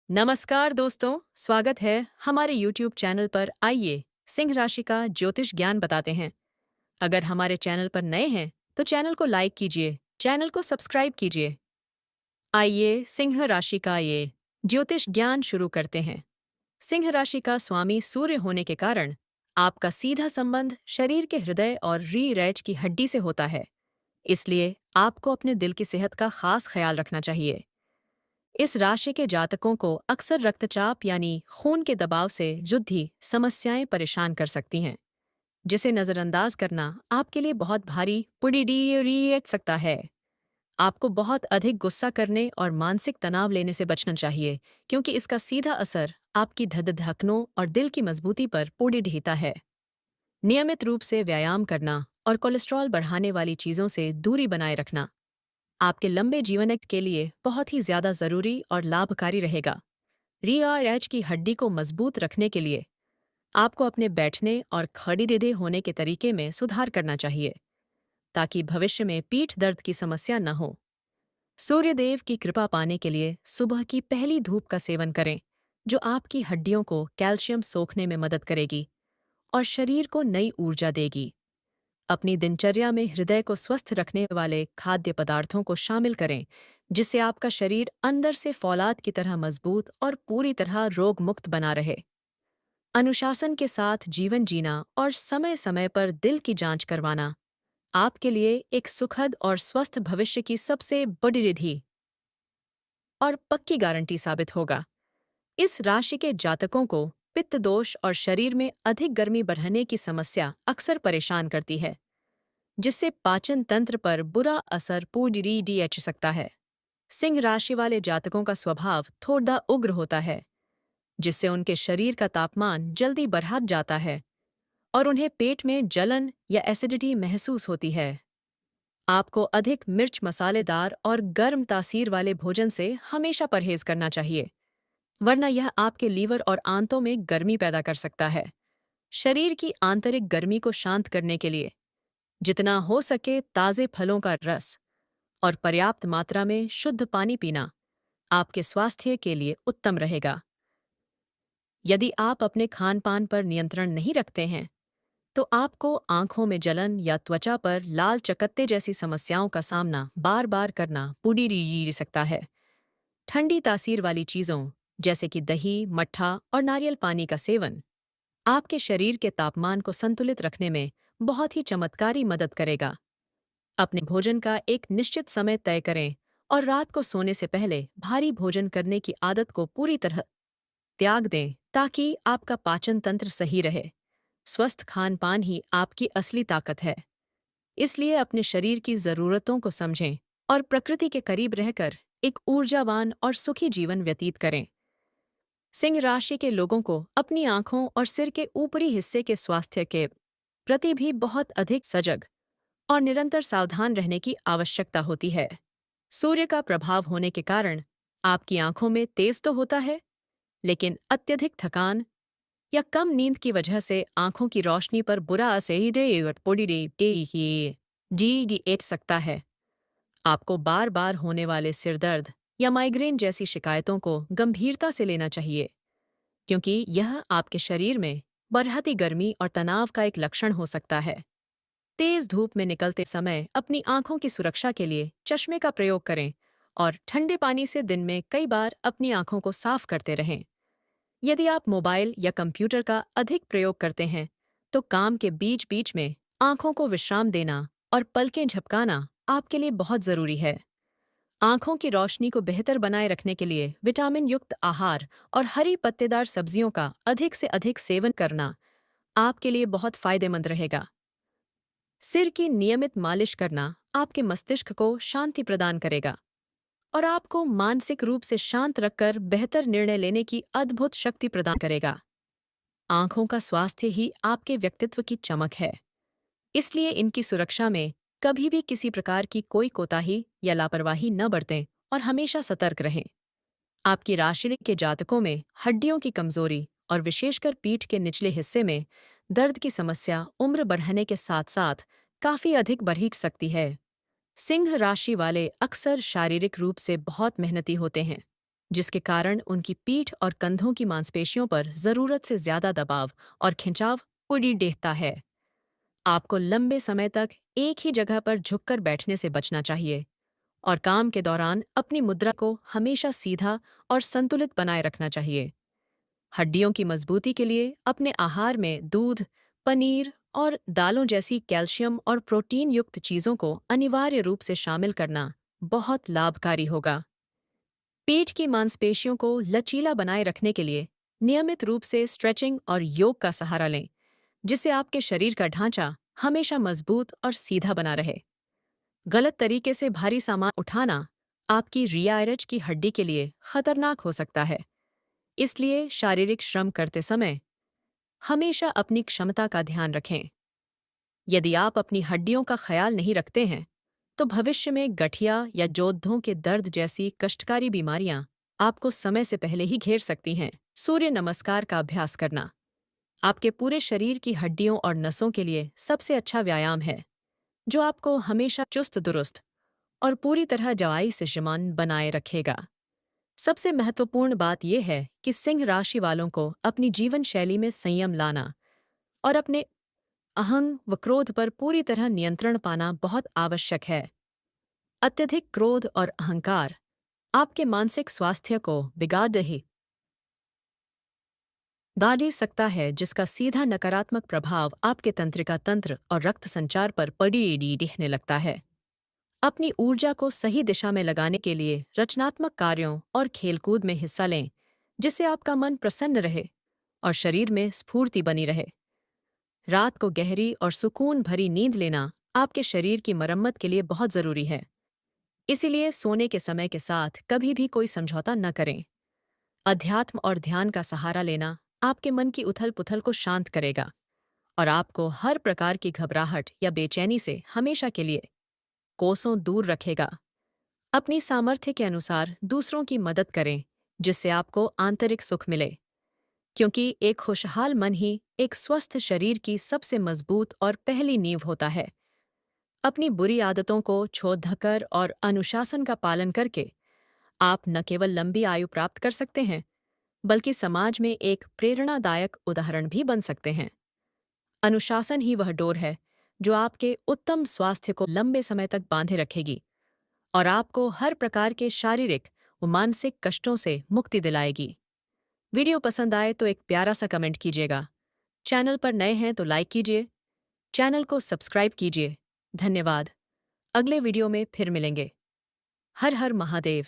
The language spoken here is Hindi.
नमस्कार दोस्तों, स्वागत है हमारे YouTube चैनल पर। आइए सिंह राशि का ज्योतिष ज्ञान बताते हैं। अगर हमारे चैनल पर नए हैं तो चैनल को लाइक कीजिए, चैनल को सब्सक्राइब कीजिए। आइए सिंह राशि का ये ज्योतिष ज्ञान शुरू करते हैं। सिंह राशि का स्वामी सूर्य होने के कारण आपका सीधा संबंध शरीर के हृदय और रीढ़ की हड्डी से होता है। इसलिए आपको अपने दिल की सेहत का खास ख्याल रखना चाहिए। इस राशि के जातकों को अक्सर रक्तचाप यानी खून के दबाव से जुड़ी समस्याएं परेशान कर सकती हैं, जिसे नज़रअंदाज करना आपके लिए बहुत भारी पड़ सकता है। आपको बहुत अधिक गुस्सा करने और मानसिक तनाव लेने से बचना चाहिए, क्योंकि इसका सीधा असर आपकी धड़कनों और दिल की मजबूती पर पड़ता है। नियमित रूप से व्यायाम करना और कोलेस्ट्रॉल बढ़ाने वाली चीज़ों से दूरी बनाए रखना आपके लंबे जीवन के लिए बहुत ही ज्यादा जरूरी और लाभकारी रहेगा। रीढ़ की हड्डी को मजबूत रखने के लिए आपको अपने बैठने और खड़े होने के तरीके में सुधार करना चाहिए, ताकि भविष्य में पीठ दर्द की समस्या न हो। सूर्यदेव की कृपा पाने के लिए सुबह की पहली धूप का सेवन करें, जो आपकी हड्डियों को कैल्शियम सोखने में मदद करेगी और शरीर को नई ऊर्जा देगी। अपनी दिनचर्या में हृदय को स्वस्थ रखने वाले खाद्य पदार्थों को शामिल करें, जिससे आपका शरीर अंदर से फौलाद की तरह मजबूत और पूरी तरह रोग मुक्त बना रहे। अनुशासन के साथ जीवन जीना और समय समय पर दिल की जांच करवाना आपके लिए एक सुखद और स्वस्थ भविष्य की सबसे बड़ी रिद्धि और पक्की गारंटी साबित होगा। इस राशि के जातकों को पित्त दोष और शरीर में अधिक गर्मी बढ़ने की समस्या अक्सर परेशान करती है, जिससे पाचन तंत्र पर बुरा असर पड़ सकता है। सिंह राशि वाले जातकों का स्वभाव थोड़ा उग्र होता है, जिससे उनके शरीर का तापमान जल्दी बढ़ जाता है और उन्हें पेट में जलन या एसिडिटी महसूस होती है। आपको अधिक मिर्च मसालेदार और गर्म तासीर वाले भोजन से हमेशा परहेज करना चाहिए, वरना यह आपके लीवर और आंतों में गर्मी पैदा कर सकता है। शरीर की आंतरिक गर्मी को शांत करने के लिए जितना हो सके ताज़े फलों का रस और पर्याप्त मात्रा में शुद्ध पानी पीना आपके स्वास्थ्य के लिए उत्तम रहेगा। यदि आप अपने खान पान पर नियंत्रण नहीं रखते हैं, तो आपको आंखों में जलन या त्वचा पर लाल चकत्ते जैसी समस्याओं का सामना बार बार करना पड़ सकता है। ठंडी तासीर वाली चीज़ों जैसे कि दही, मट्ठा और नारियल पानी का सेवन आपके शरीर के तापमान को संतुलित रखने में बहुत ही चमत्कारी मदद करेगा। अपने भोजन का एक निश्चित समय तय करें और रात को सोने से पहले भारी भोजन करने की आदत को पूरी तरह त्याग दें, ताकि आपका पाचन तंत्र सही रहे। स्वस्थ खान पान ही आपकी असली ताकत है। इसलिए अपने शरीर की ज़रूरतों को समझें और प्रकृति के करीब रहकर एक ऊर्जावान और सुखी जीवन व्यतीत करें। सिंह राशि के लोगों को अपनी आंखों और सिर के ऊपरी हिस्से के स्वास्थ्य के प्रति भी बहुत अधिक सजग और निरंतर सावधान रहने की आवश्यकता होती है। सूर्य का प्रभाव होने के कारण आपकी आंखों में तेज तो होता है, लेकिन अत्यधिक थकान या कम नींद की वजह से आंखों की रोशनी पर बुरा असर पड़ सकता है। आपको बार बार होने वाले सिर दर्द या माइग्रेन जैसी शिकायतों को गंभीरता से लेना चाहिए, क्योंकि यह आपके शरीर में बढ़ती गर्मी और तनाव का एक लक्षण हो सकता है। तेज धूप में निकलते समय अपनी आंखों की सुरक्षा के लिए चश्मे का प्रयोग करें और ठंडे पानी से दिन में कई बार अपनी आंखों को साफ करते रहें। यदि आप मोबाइल या कंप्यूटर का अधिक प्रयोग करते हैं, तो काम के बीच बीच में आंखों को विश्राम देना और पलकें झपकाना आपके लिए बहुत जरूरी है। आंखों की रोशनी को बेहतर बनाए रखने के लिए विटामिन युक्त आहार और हरी पत्तेदार सब्जियों का अधिक से अधिक सेवन करना आपके लिए बहुत फायदेमंद रहेगा। सिर की नियमित मालिश करना आपके मस्तिष्क को शांति प्रदान करेगा और आपको मानसिक रूप से शांत रखकर बेहतर निर्णय लेने की अद्भुत शक्ति प्रदान करेगा। आंखों का स्वास्थ्य ही आपके व्यक्तित्व की चमक है, इसलिए इनकी सुरक्षा में कभी भी किसी प्रकार की कोई कोताही या लापरवाही न बरतें और हमेशा सतर्क रहें। आपकी राशि के जातकों में हड्डियों की कमजोरी और विशेषकर पीठ के निचले हिस्से में दर्द की समस्या उम्र बढ़ने के साथ साथ काफी अधिक बढ़ सकती है। सिंह राशि वाले अक्सर शारीरिक रूप से बहुत मेहनती होते हैं, जिसके कारण उनकी पीठ और कंधों की मांसपेशियों पर ज़रूरत से ज़्यादा दबाव और खिंचाव पड़ी देता है। आपको लंबे समय तक एक ही जगह पर झुककर बैठने से बचना चाहिए और काम के दौरान अपनी मुद्रा को हमेशा सीधा और संतुलित बनाए रखना चाहिए। हड्डियों की मजबूती के लिए अपने आहार में दूध, पनीर और दालों जैसी कैल्शियम और प्रोटीन युक्त चीज़ों को अनिवार्य रूप से शामिल करना बहुत लाभकारी होगा। पेट की मांसपेशियों को लचीला बनाए रखने के लिए नियमित रूप से स्ट्रेचिंग और योग का सहारा लें, जिससे आपके शरीर का ढांचा हमेशा मजबूत और सीधा बना रहे। गलत तरीके से भारी सामान उठाना आपकी रियायरज की हड्डी के लिए खतरनाक हो सकता है। इसलिए शारीरिक श्रम करते समय हमेशा अपनी क्षमता का ध्यान रखें। यदि आप अपनी हड्डियों का ख्याल नहीं रखते हैं, तो भविष्य में गठिया या जोड़ों के दर्द जैसी कष्टकारी बीमारियां आपको समय से पहले ही घेर सकती हैं। सूर्य नमस्कार का अभ्यास करना आपके पूरे शरीर की हड्डियों और नसों के लिए सबसे अच्छा व्यायाम है, जो आपको हमेशा चुस्त दुरुस्त और पूरी तरह जवाई से शमान बनाए रखेगा। सबसे महत्वपूर्ण बात यह है कि सिंह राशि वालों को अपनी जीवन शैली में संयम लाना और अपने अहंग व क्रोध पर पूरी तरह नियंत्रण पाना बहुत आवश्यक है। अत्यधिक क्रोध और अहंकार आपके मानसिक स्वास्थ्य को बिगाड़ सकता है, जिसका सीधा नकारात्मक प्रभाव आपके तंत्रिका तंत्र और रक्त संचार पर पड़ी दिखने लगता है। अपनी ऊर्जा को सही दिशा में लगाने के लिए रचनात्मक कार्यों और खेलकूद में हिस्सा लें, जिससे आपका मन प्रसन्न रहे और शरीर में स्फूर्ति बनी रहे। रात को गहरी और सुकून भरी नींद लेना आपके शरीर की मरम्मत के लिए बहुत जरूरी है। इसीलिए सोने के समय के साथ कभी भी कोई समझौता न करें। अध्यात्म और ध्यान का सहारा लेना आपके मन की उथल-पुथल को शांत करेगा और आपको हर प्रकार की घबराहट या बेचैनी से हमेशा के लिए कोसों दूर रखेगा। अपनी सामर्थ्य के अनुसार दूसरों की मदद करें, जिससे आपको आंतरिक सुख मिले, क्योंकि एक खुशहाल मन ही एक स्वस्थ शरीर की सबसे मजबूत और पहली नींव होता है। अपनी बुरी आदतों को छोड़-धकर और अनुशासन का पालन करके आप न केवल लंबी आयु प्राप्त कर सकते हैं, बल्कि समाज में एक प्रेरणादायक उदाहरण भी बन सकते हैं। अनुशासन ही वह डोर है जो आपके उत्तम स्वास्थ्य को लंबे समय तक बांधे रखेगी और आपको हर प्रकार के शारीरिक व मानसिक कष्टों से मुक्ति दिलाएगी। वीडियो पसंद आए तो एक प्यारा सा कमेंट कीजिएगा। चैनल पर नए हैं तो लाइक कीजिए। चैनल को सब्सक्राइब कीजिए। धन्यवाद। अगले वीडियो में फिर मिलेंगे। हर हर महादेव।